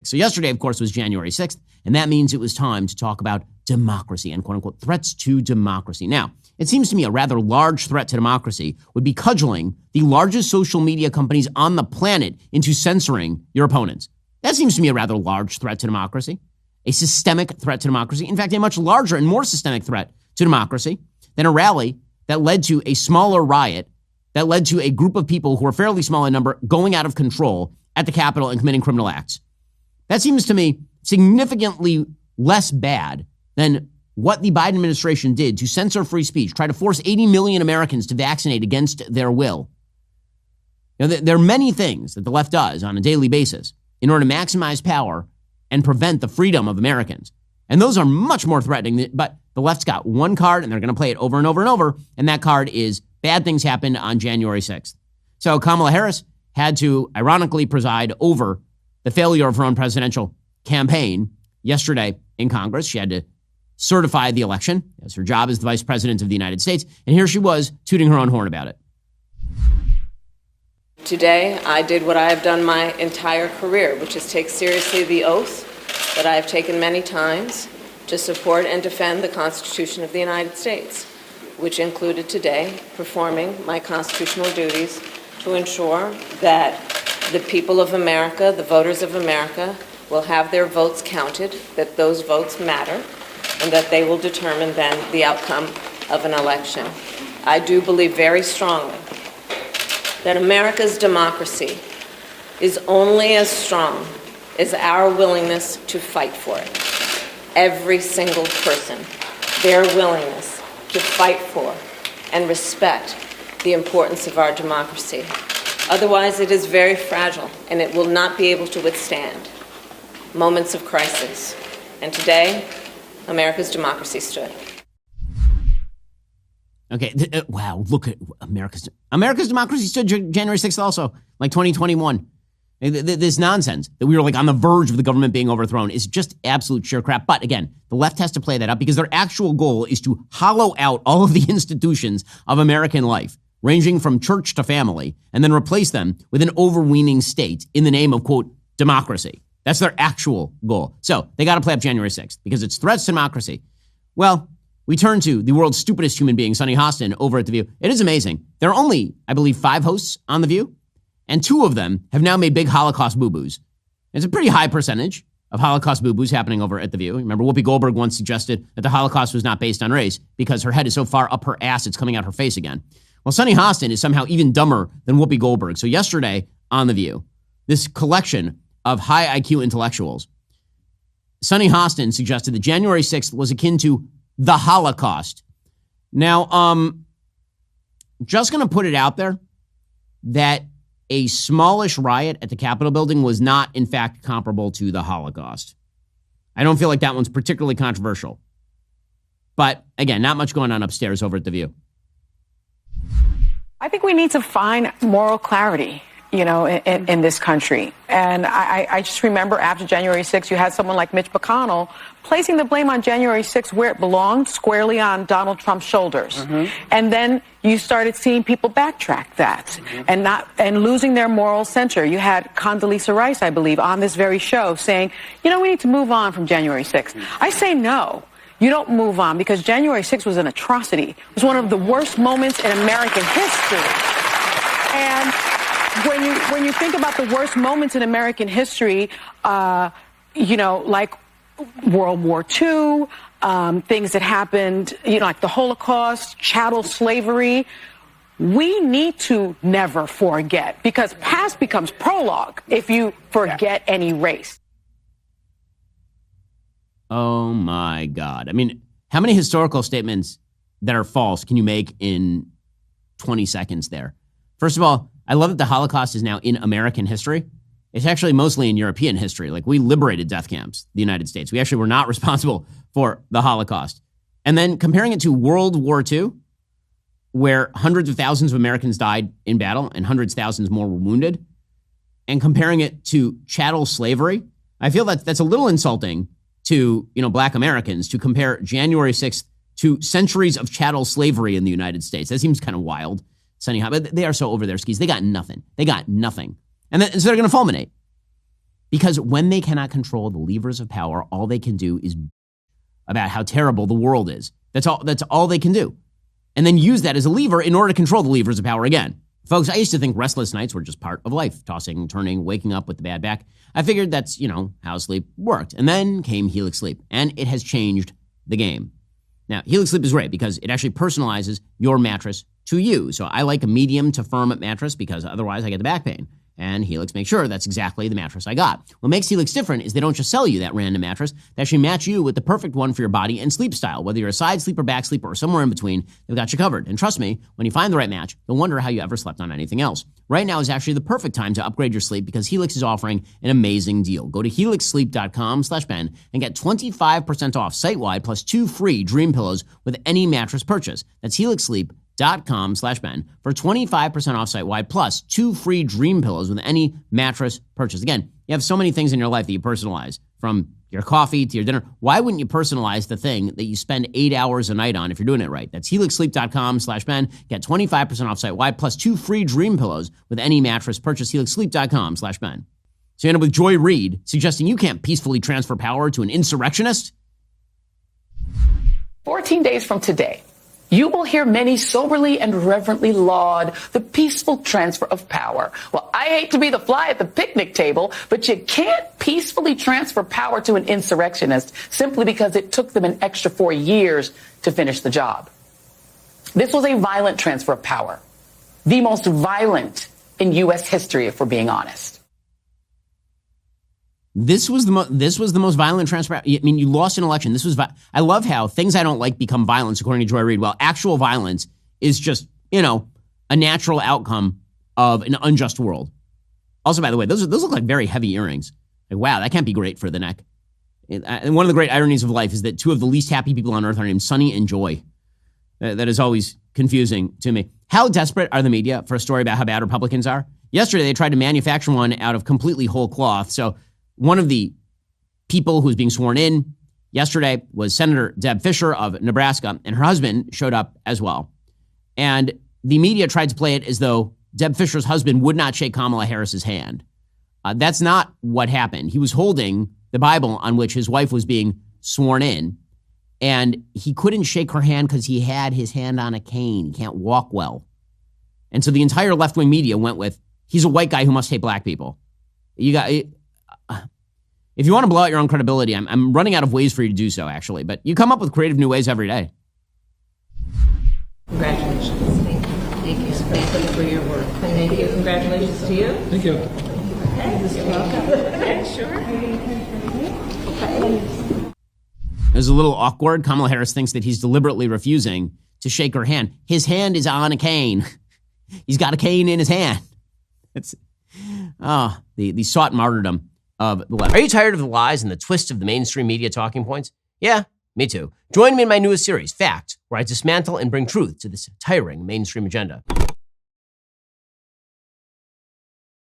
So yesterday, of course, was January 6th, and that means it was time to talk about democracy and quote-unquote threats to democracy. Now, it seems to me a rather large threat to democracy would be cudgeling the largest social media companies on the planet into censoring your opponents. That seems to me a rather large threat to democracy, a systemic threat to democracy. In fact, a much larger and more systemic threat to democracy than a rally that led to a smaller riot that led to a group of people who are fairly small in number going out of control at the Capitol and committing criminal acts. That seems to me significantly less bad than what the Biden administration did to censor free speech, try to force 80 million Americans to vaccinate against their will. You know, there are many things that the left does on a daily basis in order to maximize power and prevent the freedom of Americans. And those are much more threatening, but the left's got one card and they're going to play it over and over and over. And that card is bad things happened on January 6th. So Kamala Harris had to ironically preside over the failure of her own presidential campaign yesterday in Congress. She had to certify the election as her job as the vice president of the United States. And here she was tooting her own horn about it. Today, I did what I have done my entire career, which is take seriously the oath that I have taken many times to support and defend the Constitution of the United States, which included today performing my constitutional duties to ensure that the people of America, the voters of America, will have their votes counted, that those votes matter, and that they will determine then the outcome of an election. I do believe very strongly that America's democracy is only as strong as our willingness to fight for it. Every single person, their willingness to fight for and respect the importance of our democracy. Otherwise, it is very fragile, and it will not be able to withstand moments of crisis. And today, America's democracy stood. Okay, wow, look at America's democracy stood January 6th also, like 2021. This nonsense that we were like on the verge of the government being overthrown is just absolute sheer crap. But again, the left has to play that up because their actual goal is to hollow out all of the institutions of American life, ranging from church to family, and then replace them with an overweening state in the name of, quote, democracy. That's their actual goal. So they got to play up January 6th because it's threats to democracy. Well, we turn to the world's stupidest human being, Sunny Hostin, over at The View. It is amazing. There are only, I believe, 5 hosts on The View, and 2 of them have now made big Holocaust boo-boos. It's a pretty high percentage of Holocaust boo-boos happening over at The View. Remember, Whoopi Goldberg once suggested that the Holocaust was not based on race because her head is so far up her ass it's coming out her face again. Well, Sunny Hostin is somehow even dumber than Whoopi Goldberg. So yesterday on The View, this collection of high IQ intellectuals, Sunny Hostin suggested that January 6th was akin to the Holocaust. Now, just going to put it out there that a smallish riot at the Capitol building was not, in fact, comparable to the Holocaust. I don't feel like that one's particularly controversial. But again, not much going on upstairs over at The View. I think we need to find moral clarity, in this country. And I just remember after January 6th, you had someone like Mitch McConnell placing the blame on January 6th where it belonged, squarely on Donald Trump's shoulders. Mm-hmm. And then you started seeing people backtrack that mm-hmm. and losing their moral center. You had Condoleezza Rice, I believe, on this very show saying, we need to move on from January 6th. Mm-hmm. I say no. You don't move on because January 6th was an atrocity. It was one of the worst moments in American history. And when you think about the worst moments in American history, like World War II, things that happened, like the Holocaust, chattel slavery, we need to never forget because past becomes prologue if you forget any race. Oh, my God. I mean, how many historical statements that are false can you make in 20 seconds there? First of all, I love that the Holocaust is now in American history. It's actually mostly in European history. Like, we liberated death camps, the United States. We actually were not responsible for the Holocaust. And then comparing it to World War II, where hundreds of thousands of Americans died in battle and hundreds of thousands more were wounded, and comparing it to chattel slavery, I feel that that's a little insulting to, Black Americans to compare January 6th to centuries of chattel slavery in the United States. That seems kind of wild. But they are so over their skis. They got nothing. And so they're going to fulminate. Because when they cannot control the levers of power, all they can do is about how terrible the world is. That's all they can do. And then use that as a lever in order to control the levers of power again. Folks, I used to think restless nights were just part of life, tossing, turning, waking up with the bad back. I figured that's, how sleep worked. And then came Helix Sleep, and it has changed the game. Now, Helix Sleep is great because it actually personalizes your mattress to you. So I like a medium to firm mattress because otherwise I get the back pain. And Helix makes sure that's exactly the mattress I got. What makes Helix different is they don't just sell you that random mattress. They actually match you with the perfect one for your body and sleep style. Whether you're a side sleeper, back sleeper, or somewhere in between, they've got you covered. And trust me, when you find the right match, you'll wonder how you ever slept on anything else. Right now is actually the perfect time to upgrade your sleep because Helix is offering an amazing deal. Go to helixsleep.com/Ben and get 25% off site-wide plus 2 free dream pillows with any mattress purchase. That's helixsleep.com/Ben for 25% off site-wide plus 2 free dream pillows with any mattress purchase. Again, you have so many things in your life that you personalize, from your coffee to your dinner. Why wouldn't you personalize the thing that you spend 8 hours a night on if you're doing it right? That's helixsleep.com/Ben. Get 25% off site-wide plus 2 free dream pillows with any mattress purchase. helixsleep.com/Ben. So you end up with Joy Reid suggesting you can't peacefully transfer power to an insurrectionist? 14 days from today, you will hear many soberly and reverently laud the peaceful transfer of power. Well, I hate to be the fly at the picnic table, but you can't peacefully transfer power to an insurrectionist simply because it took them an extra 4 years to finish the job. This was a violent transfer of power, the most violent in U.S. history, if we're being honest. This was the most violent transfer. I mean, you lost an election. I love how things I don't like become violence, according to Joy Reid. Well, actual violence is just, a natural outcome of an unjust world. Also, by the way, those look like very heavy earrings. Like, wow, that can't be great for the neck. And one of the great ironies of life is that 2 of the least happy people on earth are named Sunny and Joy. That is always confusing to me. How desperate are the media for a story about how bad Republicans are? Yesterday, they tried to manufacture one out of completely whole cloth. So one of the people who was being sworn in yesterday was Senator Deb Fischer of Nebraska, and her husband showed up as well. And the media tried to play it as though Deb Fischer's husband would not shake Kamala Harris's hand. That's not what happened. He was holding the Bible on which his wife was being sworn in, and he couldn't shake her hand because he had his hand on a cane. He can't walk well. And so the entire left-wing media went with, he's a white guy who must hate black people. If you want to blow out your own credibility, I'm running out of ways for you to do so, actually. But you come up with creative new ways every day. Congratulations. Thank you. Thank you for your work. And thank you. Congratulations to you. Thank you. Okay, you're welcome. Okay, sure. Okay. It was a little awkward. Kamala Harris thinks that he's deliberately refusing to shake her hand. His hand is on a cane. He's got a cane in his hand. It's the sought martyrdom of the left. Are you tired of the lies and the twist of the mainstream media talking points? Yeah, me too. Join me in my newest series, Fact, where I dismantle and bring truth to this tiring mainstream agenda.